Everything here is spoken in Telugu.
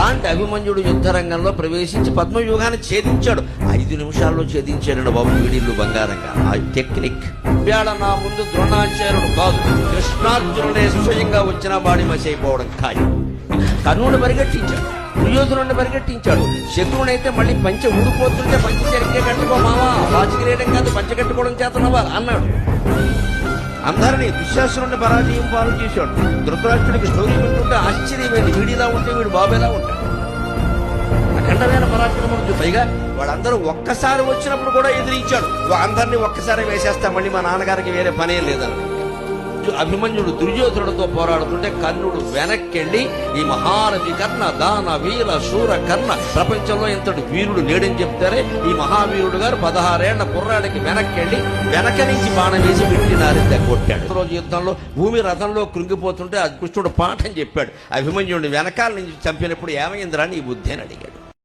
అలాంటి అభిమన్యుడు యుద్ధ రంగంలో ప్రవేశించి పద్మవ్యూహాన్ని ఛేదించాడు. 5 నిమిషాల్లో ఛేదించాడు బాబు వీడిల్లు బంగారంగా. ఆ టెక్నిక్ ఇవాళ నా ముందు ద్రోణాచార్యుడు కాదు, కృష్ణార్జునుడే స్వయంగా వచ్చిన బాడీ మసైపోవడం ఖాయం. కర్ణుడు పరిగెట్టించాడు, దుర్యోధనుడిని పరిగెట్టించాడు. శత్రువునైతే మళ్ళీ పంచె ఊడిపోతుంటే పంచె సరిగ్గా కట్టుకో మావా, రాజకీయడం కాదు పంచె కట్టుకోవడం చేతనవా అన్నాడు. అందరినీ దుశ్శాసనుడిని పరాజయం పాలు చేశాడు. ధృతరాష్ట్రుడికి స్టోరీ వింటుంటే ఆశ్చర్యమైంది, వీడిలా ఉంటే వీడు బాబేలా ఉంటాడు. అఖండమైన పరాక్రమం. పైగా వాళ్ళందరూ ఒక్కసారి వచ్చినప్పుడు కూడా ఎదిరించాడు. అందరినీ ఒక్కసారి వేసేస్తా, మళ్ళీ మా నాన్నగారికి వేరే పనే లేదన్న అభిమన్యుడు దుర్యోధనుడితో పోరాడుతుంటే కర్ణుడు వెనక్కెళ్ళి ఈ మహారథి కర్ణ, దాన వీర శూర కర్ణ, ప్రపంచంలో ఇంతటి వీరుడు లేడని చెప్తారే ఈ మహావీరుడు గారు 16 ఏళ్ల కుర్రాడికి వెనక్కెళ్ళి వెనక నుంచి బాణం వేసి పెట్టినారింత కొట్టాడు. రోజు యుద్ధంలో భూమి రథంలో కృంగిపోతుంటే అది కృష్ణుడు పాఠం చెప్పాడు. అభిమన్యుడిని వెనకాల నుంచి చంపినప్పుడు ఏమైందిరా నీ బుద్ధి అని అడిగాడు.